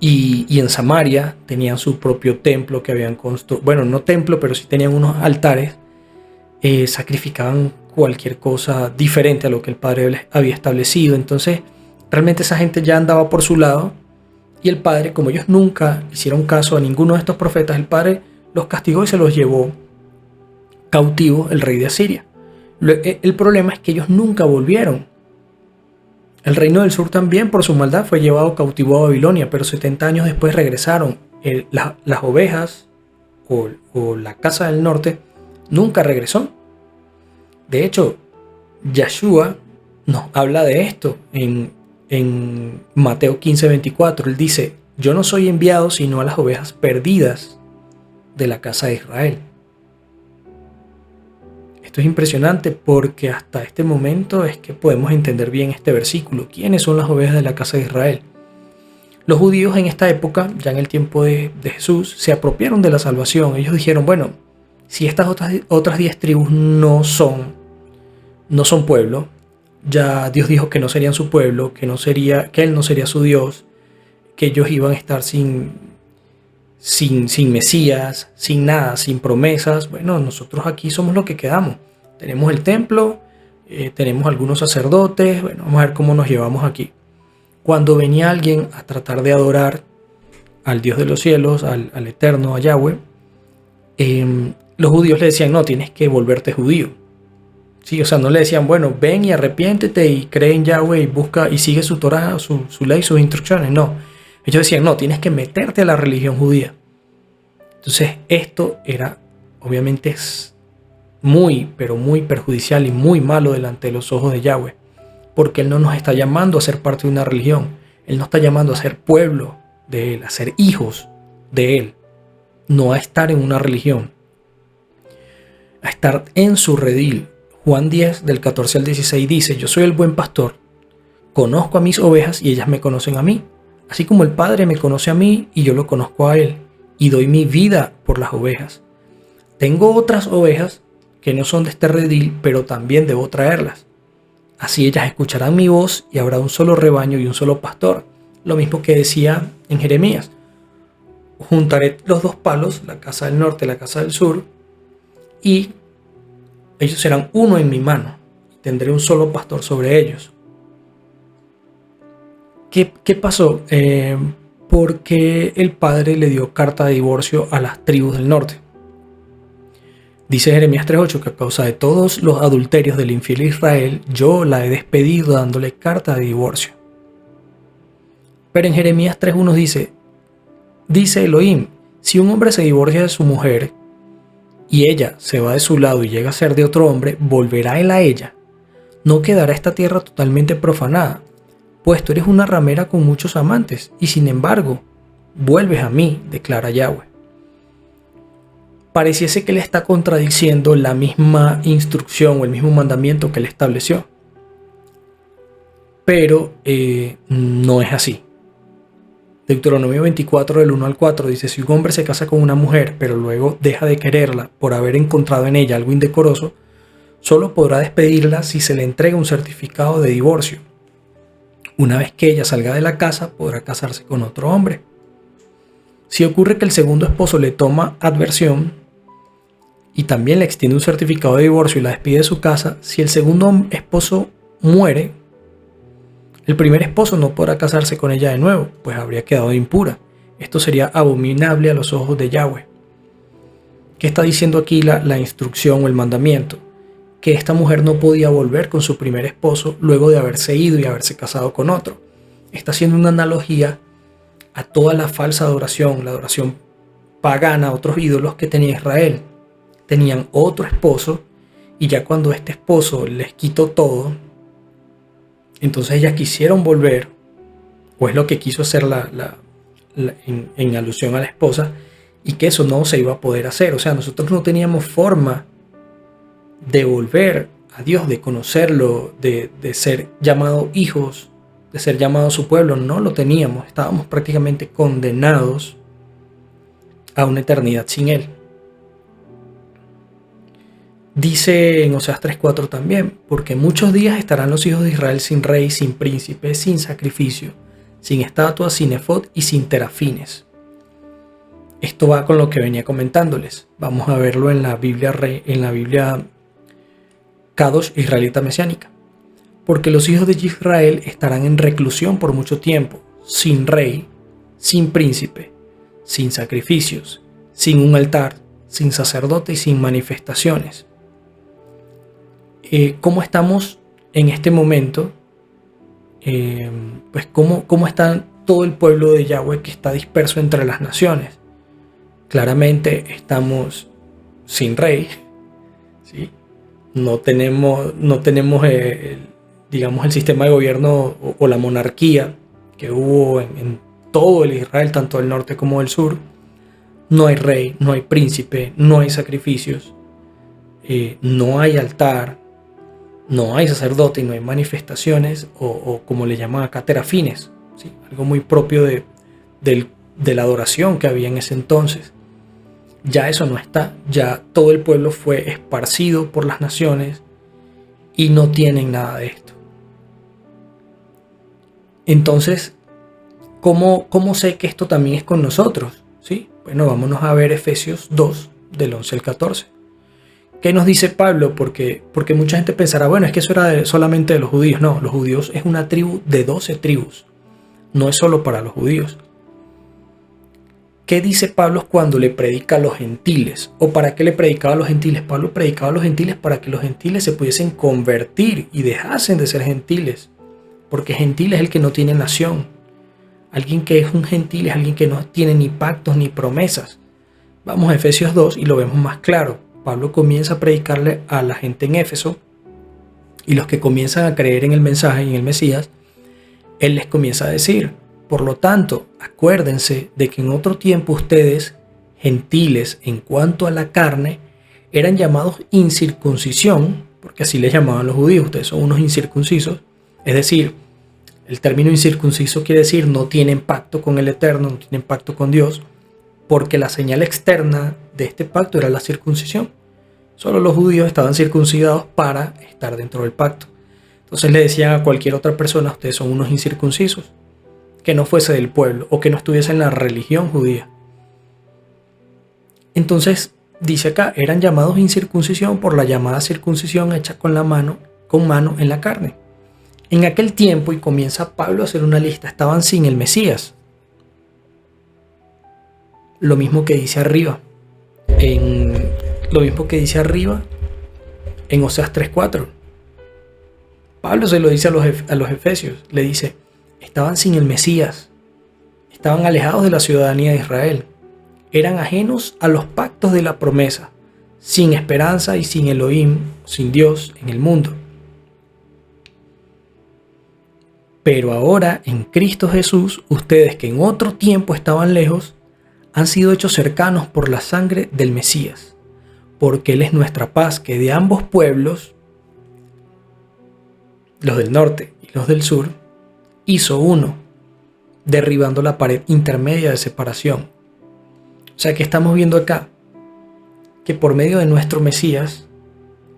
y en Samaria, tenían su propio templo que habían construido, bueno, no templo, pero sí tenían unos altares, sacrificaban cualquier cosa diferente a lo que el Padre les había establecido. Entonces realmente esa gente ya andaba por su lado y el Padre, como ellos nunca hicieron caso a ninguno de estos profetas, el Padre los castigó y se los llevó cautivos el rey de Asiria. El problema es que ellos nunca volvieron. El reino del sur también por su maldad fue llevado cautivo a Babilonia, pero 70 años después regresaron las ovejas o la casa del norte nunca regresó. De hecho, Yeshua nos habla de esto en Mateo 15:24. Él dice: yo no soy enviado sino a las ovejas perdidas de la casa de Israel. Esto es impresionante porque hasta este momento es que podemos entender bien este versículo. ¿Quiénes son las ovejas de la casa de Israel? Los judíos en esta época, ya en el tiempo de Jesús, se apropiaron de la salvación. Ellos dijeron: bueno, si estas otras 10 tribus no son pueblo, ya Dios dijo que no serían su pueblo, que Él no sería su Dios, que ellos iban a estar sin Mesías, sin nada, sin promesas. Bueno, nosotros aquí somos lo que quedamos. Tenemos el templo, tenemos algunos sacerdotes, bueno, vamos a ver cómo nos llevamos aquí. Cuando venía alguien a tratar de adorar al Dios de los cielos, al Eterno, a Yahweh, los judíos le decían: no, tienes que volverte judío. Sí, o sea, no le decían: bueno, ven y arrepiéntete y cree en Yahweh y busca y sigue su Torah, su ley, sus instrucciones. No, ellos decían: no, tienes que meterte a la religión judía. Entonces esto era, obviamente, es muy, pero muy perjudicial y muy malo delante de los ojos de Yahweh, porque Él no nos está llamando a ser parte de una religión. Él nos está llamando a ser pueblo de Él, a ser hijos de Él, no a estar en una religión, a estar en su redil. Juan 10, del 14 al 16 dice: yo soy el buen pastor, conozco a mis ovejas y ellas me conocen a mí, así como el Padre me conoce a mí y yo lo conozco a Él, y doy mi vida por las ovejas. Tengo otras ovejas que no son de este redil, pero también debo traerlas. Así ellas escucharán mi voz y habrá un solo rebaño y un solo pastor. Lo mismo que decía en Jeremías: juntaré los dos palos, la casa del norte y la casa del sur, y ellos serán uno en mi mano. Tendré un solo pastor sobre ellos. ¿Qué pasó? Porque el padre le dio carta de divorcio a las tribus del norte. Dice Jeremías 3:8 que a causa de todos los adulterios del infiel Israel, yo la he despedido dándole carta de divorcio. Pero en Jeremías 3:1 dice Elohim: si un hombre se divorcia de su mujer y ella se va de su lado y llega a ser de otro hombre, volverá él a ella. No quedará esta tierra totalmente profanada, pues tú eres una ramera con muchos amantes, y sin embargo, vuelves a mí, declara Yahweh. Pareciese que le está contradiciendo la misma instrucción o el mismo mandamiento que él estableció. Pero no es así. Deuteronomio 24, del 1 al 4 dice: si un hombre se casa con una mujer, pero luego deja de quererla por haber encontrado en ella algo indecoroso, solo podrá despedirla si se le entrega un certificado de divorcio. Una vez que ella salga de la casa, podrá casarse con otro hombre. Si ocurre que el segundo esposo le toma adversión y también le extiende un certificado de divorcio y la despide de su casa, si el segundo esposo muere, el primer esposo no podrá casarse con ella de nuevo, pues habría quedado impura. Esto sería abominable a los ojos de Yahweh. ¿Qué está diciendo aquí la instrucción o el mandamiento? Que esta mujer no podía volver con su primer esposo luego de haberse ido y haberse casado con otro. Está haciendo una analogía a toda la falsa adoración, la adoración pagana a otros ídolos que tenía Israel. Tenían otro esposo y ya cuando este esposo les quitó todo, entonces ellas quisieron volver, o es lo que quiso hacer en alusión a la esposa, y que eso no se iba a poder hacer. O sea, nosotros no teníamos forma de volver a Dios, de conocerlo, de ser llamados hijos, de ser llamados su pueblo. No lo teníamos, estábamos prácticamente condenados a una eternidad sin Él. Dice en Oseas 3:4 también: porque muchos días estarán los hijos de Israel sin rey, sin príncipe, sin sacrificio, sin estatuas, sin efod y sin terafines. Esto va con lo que venía comentándoles. Vamos a verlo en la Biblia Kadosh israelita mesiánica. Porque los hijos de Israel estarán en reclusión por mucho tiempo, sin rey, sin príncipe, sin sacrificios, sin un altar, sin sacerdote y sin manifestaciones. ¿Cómo estamos en este momento? Pues cómo están todo el pueblo de Yahweh que está disperso entre las naciones. Claramente estamos sin rey, ¿sí? No tenemos digamos, el sistema de gobierno o la monarquía que hubo en todo el Israel, tanto del norte como del sur. No hay rey, no hay príncipe, no hay sacrificios, no hay altar, no hay sacerdote y no hay manifestaciones o como le llaman acá, terafines, ¿sí? Algo muy propio de la adoración que había en ese entonces. Ya eso no está, ya todo el pueblo fue esparcido por las naciones y no tienen nada de esto. Entonces, ¿cómo sé que esto también es con nosotros? ¿Sí? Bueno, vámonos a ver Efesios 2, del 11 al 14. ¿Qué nos dice Pablo? Porque mucha gente pensará, bueno, es que eso era solamente de los judíos. No, los judíos es una tribu de 12 tribus. No es solo para los judíos. ¿Qué dice Pablo cuando le predica a los gentiles? ¿O para qué le predicaba a los gentiles? Pablo predicaba a los gentiles para que los gentiles se pudiesen convertir y dejasen de ser gentiles. Porque gentil es el que no tiene nación. Alguien que es un gentil es alguien que no tiene ni pactos ni promesas. Vamos a Efesios 2 y lo vemos más claro. Pablo comienza a predicarle a la gente en Éfeso y los que comienzan a creer en el mensaje y en el Mesías, él les comienza a decir: por lo tanto, acuérdense de que en otro tiempo ustedes, gentiles en cuanto a la carne, eran llamados incircuncisión, porque así les llamaban los judíos, ustedes son unos incircuncisos. Es decir, el término incircunciso quiere decir no tienen pacto con el Eterno, no tienen pacto con Dios, porque la señal externa de este pacto era la circuncisión. Solo los judíos estaban circuncidados para estar dentro del pacto. Entonces le decían a cualquier otra persona: ustedes son unos incircuncisos, que no fuese del pueblo o que no estuviese en la religión judía. Entonces dice acá, eran llamados incircuncisión por la llamada circuncisión hecha con mano en la carne. En aquel tiempo, y comienza Pablo a hacer una lista, estaban sin el Mesías. Lo mismo que dice arriba. En Oseas 3:4. Pablo se lo dice a los efesios. Le dice: estaban sin el Mesías. Estaban alejados de la ciudadanía de Israel. Eran ajenos a los pactos de la promesa. Sin esperanza y sin Elohim, sin Dios en el mundo. Pero ahora, en Cristo Jesús, ustedes que en otro tiempo estaban lejos, han sido hechos cercanos por la sangre del Mesías, porque Él es nuestra paz, que de ambos pueblos, los del norte y los del sur, hizo uno, derribando la pared intermedia de separación. O sea que estamos viendo acá que por medio de nuestro Mesías,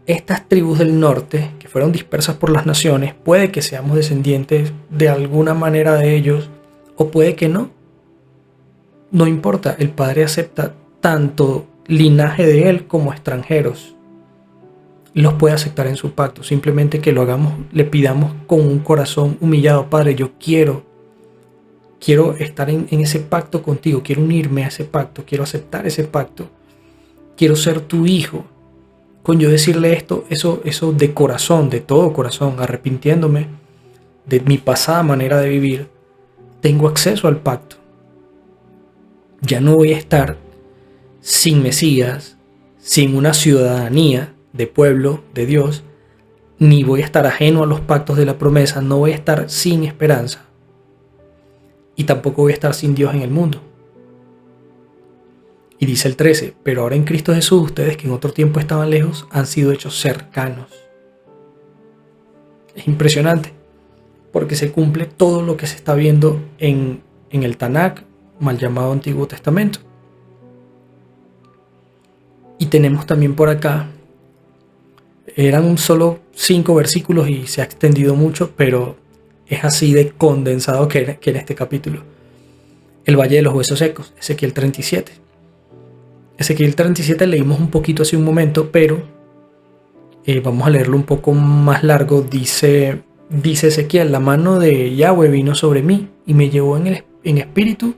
estas tribus del norte, que fueron dispersas por las naciones, puede que seamos descendientes de alguna manera de ellos, o puede que no. No importa, el Padre acepta tanto linaje de Él como extranjeros. Los puede aceptar en su pacto, simplemente que lo hagamos, le pidamos con un corazón humillado: Padre, yo quiero estar en ese pacto contigo, quiero unirme a ese pacto, quiero aceptar ese pacto, quiero ser tu hijo. Con yo decirle eso de corazón, de todo corazón, arrepintiéndome de mi pasada manera de vivir, tengo acceso al pacto. Ya no voy a estar sin Mesías, sin una ciudadanía de pueblo de Dios, ni voy a estar ajeno a los pactos de la promesa, no voy a estar sin esperanza, y tampoco voy a estar sin Dios en el mundo. Y dice el 13, pero ahora en Cristo Jesús, ustedes que en otro tiempo estaban lejos, han sido hechos cercanos. Es impresionante, porque se cumple todo lo que se está viendo en el Tanakh, mal llamado Antiguo Testamento. Y tenemos también por acá, eran solo 5 versículos y se ha extendido mucho, pero es así de condensado que en este capítulo. El Valle de los Huesos Secos, Ezequiel 37. Ezequiel 37 leímos un poquito hace un momento, pero vamos a leerlo un poco más largo. Dice Ezequiel: la mano de Yahweh vino sobre mí y me llevó en el espíritu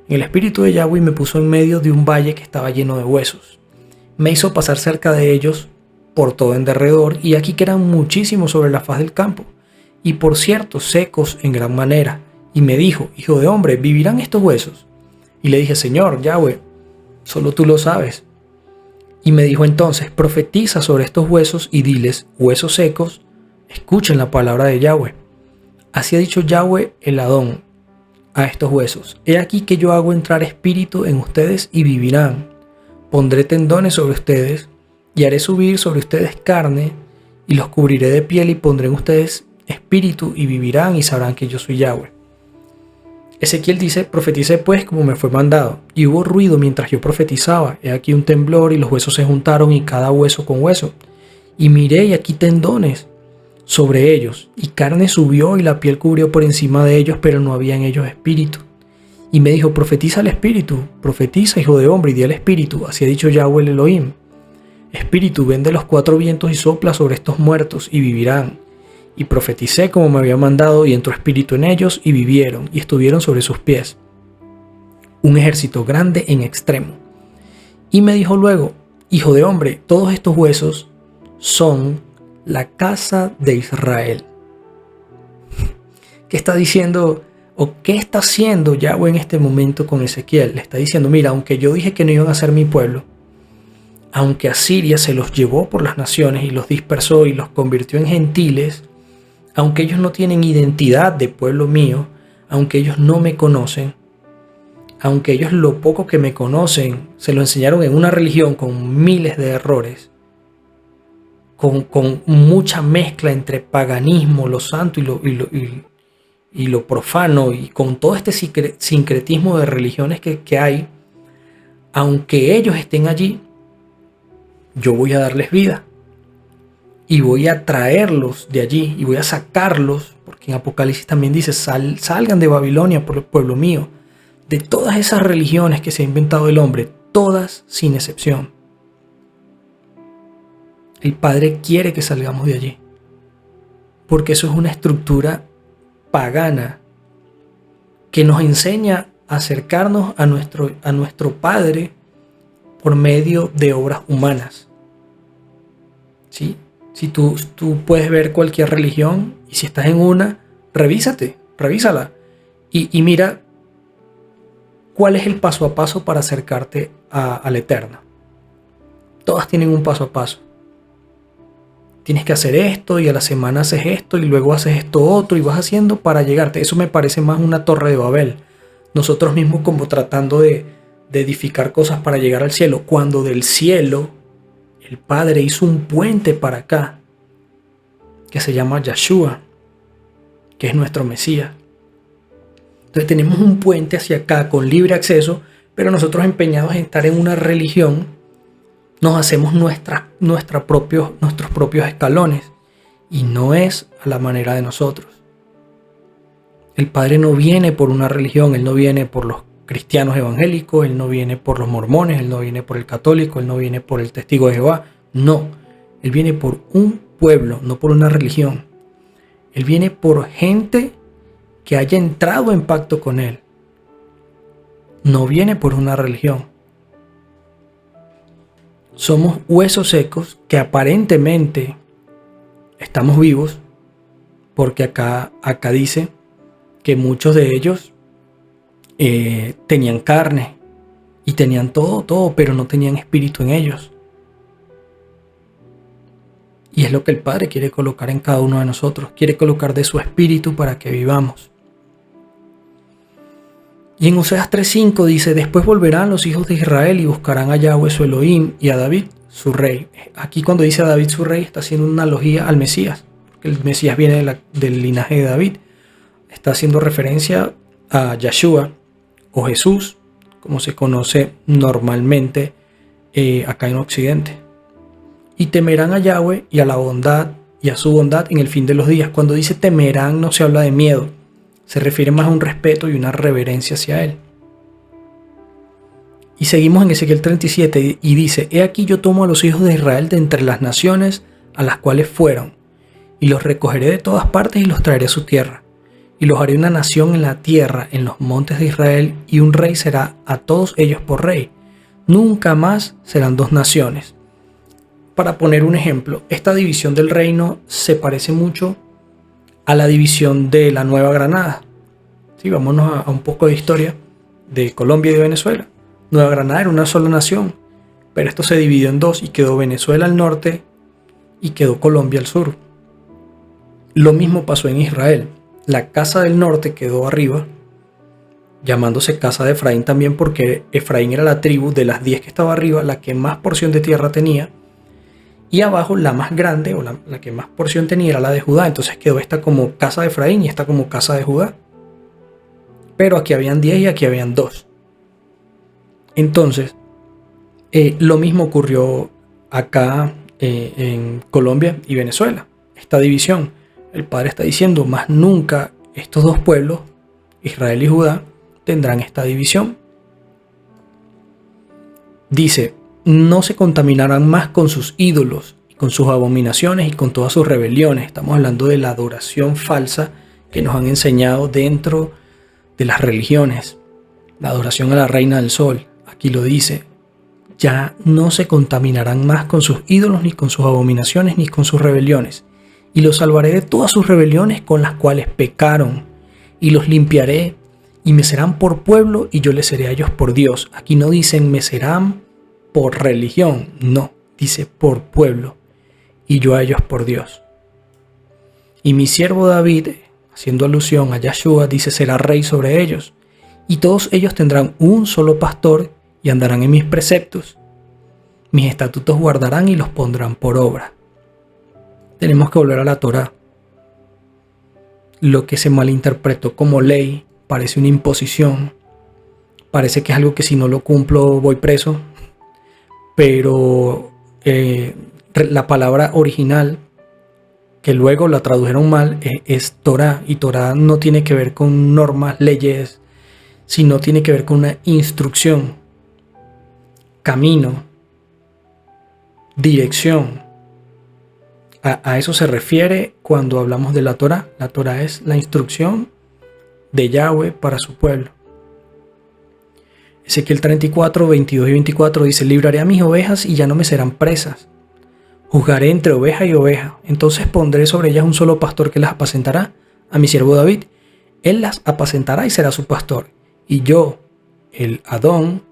de Yahweh y me puso en medio de un valle que estaba lleno de huesos. Me hizo pasar cerca de ellos por todo en derredor, y aquí que eran muchísimos sobre la faz del campo, y por cierto secos en gran manera, Y me dijo, hijo de hombre, ¿vivirán estos huesos? Y le dije, Señor, Yahweh, solo tú lo sabes. Y me dijo entonces, profetiza sobre estos huesos y diles, huesos secos, escuchen la palabra de Yahweh. Así ha dicho Yahweh el Adón a estos huesos. He aquí que yo hago entrar espíritu en ustedes y vivirán. Pondré tendones sobre ustedes y haré subir sobre ustedes carne y los cubriré de piel y pondré en ustedes espíritu y vivirán y sabrán que yo soy Yahweh. Ezequiel dice, profeticé pues como me fue mandado, y hubo ruido mientras yo profetizaba. He aquí un temblor y los huesos se juntaron y cada hueso con hueso. Y miré y aquí tendones sobre ellos, y carne subió y la piel cubrió por encima de ellos, pero no había en ellos espíritu. Y me dijo, profetiza al espíritu, profetiza, hijo de hombre, y di al espíritu, así ha dicho Yahweh el Elohim. Espíritu, ven de los cuatro vientos y sopla sobre estos muertos y vivirán. Y profeticé como me había mandado, y entró espíritu en ellos, y vivieron, y estuvieron sobre sus pies. Un ejército grande en extremo. Y me dijo luego, hijo de hombre, todos estos huesos son la casa de Israel. ¿Qué está diciendo o qué está haciendo Yahweh en este momento con Ezequiel? Le está diciendo, mira, aunque yo dije que no iban a ser mi pueblo, aunque Asiria se los llevó por las naciones y los dispersó y los convirtió en gentiles, aunque ellos no tienen identidad de pueblo mío, aunque ellos no me conocen, aunque ellos lo poco que me conocen se lo enseñaron en una religión con miles de errores, con mucha mezcla entre paganismo, lo santo y lo profano, y con todo este sincretismo de religiones que hay, aunque ellos estén allí, yo voy a darles vida. Y voy a traerlos de allí y voy a sacarlos, porque en Apocalipsis también dice, salgan de Babilonia por el pueblo mío, de todas esas religiones que se ha inventado el hombre, todas sin excepción. El Padre quiere que salgamos de allí, porque eso es una estructura pagana que nos enseña a acercarnos a nuestro Padre por medio de obras humanas. ¿Sí? Si tú puedes ver cualquier religión y si estás en una, revísala y mira cuál es el paso a paso para acercarte al Eterno. Todas tienen un paso a paso. Tienes que hacer esto y a la semana haces esto y luego haces esto otro y vas haciendo para llegarte. Eso me parece más una torre de Babel. Nosotros mismos como tratando de edificar cosas para llegar al cielo, cuando del cielo el Padre hizo un puente para acá que se llama Yeshua, que es nuestro Mesías. Entonces tenemos un puente hacia acá con libre acceso, pero nosotros empeñados en estar en una religión, nos hacemos nuestros propios escalones y no es a la manera de nosotros. El Padre no viene por una religión, Él no viene por los cristianos evangélicos, Él no viene por los mormones, Él no viene por el católico, Él no viene por el testigo de Jehová. No, Él viene por un pueblo, no por una religión. Él viene por gente que haya entrado en pacto con Él. No viene por una religión. Somos huesos secos que aparentemente estamos vivos, porque acá dice que muchos de ellos tenían carne y tenían todo, pero no tenían espíritu en ellos. Y es lo que el Padre quiere colocar en cada uno de nosotros. Quiere colocar de su espíritu para que vivamos. Y en Oseas 3:5 dice, después volverán los hijos de Israel y buscarán a Yahweh su Elohim y a David su rey. Aquí cuando dice a David su rey está haciendo una analogía al Mesías, porque el Mesías viene del linaje de David. Está haciendo referencia a Yeshua o Jesús, como se conoce normalmente acá en Occidente. Y temerán a Yahweh y a la bondad y a su bondad en el fin de los días. Cuando dice temerán no se habla de miedo, se refiere más a un respeto y una reverencia hacia Él. Y seguimos en Ezequiel 37 y dice, he aquí yo tomo a los hijos de Israel de entre las naciones a las cuales fueron, y los recogeré de todas partes y los traeré a su tierra. Y los haré una nación en la tierra, en los montes de Israel, y un rey será a todos ellos por rey. Nunca más serán dos naciones. Para poner un ejemplo, esta división del reino se parece mucho a la división de la Nueva Granada. Sí, vámonos a un poco de historia de Colombia y de Venezuela. Nueva Granada era una sola nación, pero esto se dividió en dos y quedó Venezuela al norte y quedó Colombia al sur. Lo mismo pasó en Israel. La casa del norte quedó arriba, llamándose casa de Efraín también porque Efraín era la tribu de las 10 que estaba arriba, la que más porción de tierra tenía, y abajo la más grande o la que más porción tenía era la de Judá. Entonces quedó esta como casa de Efraín y esta como casa de Judá. Pero aquí habían 10 y aquí habían 2. Entonces, lo mismo ocurrió acá en Colombia y Venezuela. Esta división. El Padre está diciendo, más nunca estos dos pueblos, Israel y Judá, tendrán esta división. Dice, no se contaminarán más con sus ídolos, con sus abominaciones y con todas sus rebeliones. Estamos hablando de la adoración falsa que nos han enseñado dentro de las religiones. La adoración a la reina del sol. Aquí lo dice. Ya no se contaminarán más con sus ídolos, ni con sus abominaciones, ni con sus rebeliones. Y los salvaré de todas sus rebeliones con las cuales pecaron. Y los limpiaré, y me serán por pueblo, y yo les seré a ellos por Dios. Aquí no dicen me serán por religión, no, dice por pueblo, y yo a ellos por Dios. Y mi siervo David, haciendo alusión a Yahshua, dice será rey sobre ellos. Y todos ellos tendrán un solo pastor, y andarán en mis preceptos. Mis estatutos guardarán y los pondrán por obra. Tenemos que volver a la Torá. Lo que se malinterpretó como ley parece una imposición. Parece que es algo que si no lo cumplo voy preso. Pero la palabra original, que luego la tradujeron mal, es Torá. Y Torá no tiene que ver con normas, leyes, sino tiene que ver con una instrucción, camino, dirección. A eso se refiere cuando hablamos de la Torá. La Torá es la instrucción de Yahweh para su pueblo. Ezequiel 34, 22 y 24 dice, libraré a mis ovejas y ya no me serán presas. Juzgaré entre oveja y oveja. Entonces pondré sobre ellas un solo pastor que las apacentará, a mi siervo David. Él las apacentará y será su pastor. Y yo, el Adón,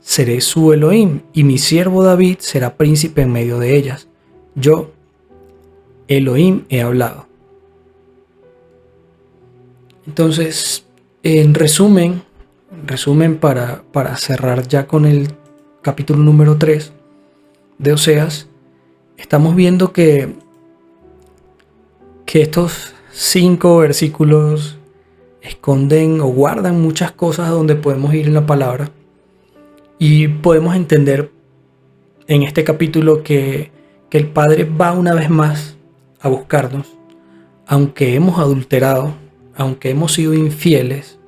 seré su Elohim, y mi siervo David será príncipe en medio de ellas. Yo, Elohim, he hablado. Entonces, en resumen para cerrar ya con el capítulo número 3 de Oseas, estamos viendo que estos 5 versículos esconden o guardan muchas cosas donde podemos ir en la palabra y podemos entender en este capítulo que el Padre va una vez más a buscarnos, aunque hemos adulterado, aunque hemos sido infieles.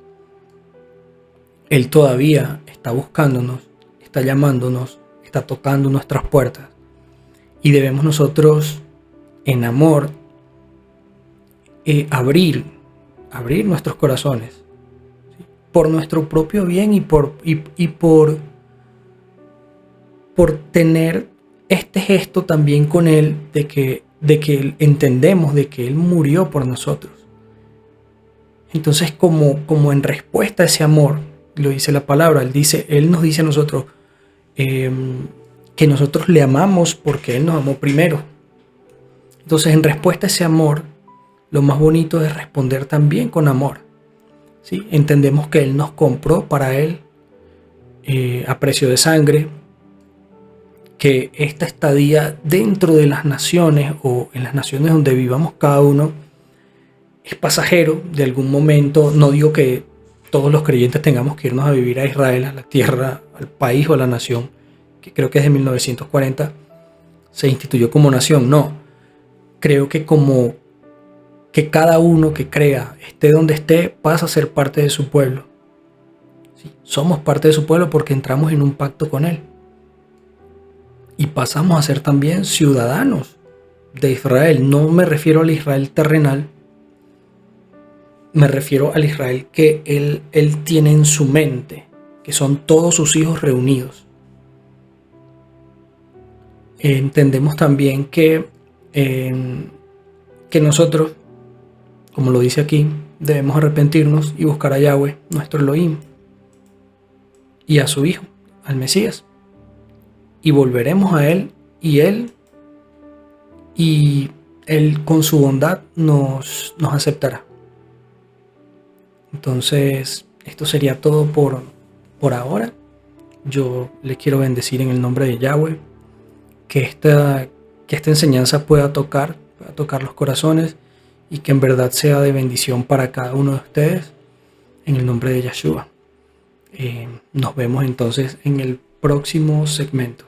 Él todavía está buscándonos, está llamándonos, está tocando nuestras puertas. Y debemos nosotros, en amor, abrir nuestros corazones, ¿sí? Por nuestro propio bien y por tener este gesto también con Él de que entendemos de que Él murió por nosotros. Entonces, como en respuesta a ese amor, lo dice la palabra, Él nos dice a nosotros que nosotros le amamos porque Él nos amó primero. Entonces, en respuesta a ese amor, lo más bonito es responder también con amor, ¿sí? Entendemos que Él nos compró para Él a precio de sangre, que esta estadía dentro de las naciones o en las naciones donde vivamos cada uno es pasajero. De algún momento, no digo que todos los creyentes tengamos que irnos a vivir a Israel, a la tierra, al país o a la nación, que creo que desde 1940 se instituyó como nación. No, creo que como que cada uno que crea, esté donde esté, pasa a ser parte de su pueblo. ¿Sí? Somos parte de su pueblo porque entramos en un pacto con Él. Y pasamos a ser también ciudadanos de Israel. No me refiero al Israel terrenal, me refiero al Israel que él tiene en su mente, que son todos sus hijos reunidos. Entendemos también que nosotros, como lo dice aquí, debemos arrepentirnos y buscar a Yahweh, nuestro Elohim, y a su Hijo, al Mesías. Y volveremos a Él y Él con su bondad nos aceptará. Entonces, esto sería todo por ahora. Yo les quiero bendecir en el nombre de Yahweh, que esta enseñanza pueda tocar los corazones y que en verdad sea de bendición para cada uno de ustedes, en el nombre de Yeshua. Nos vemos entonces en el próximo segmento.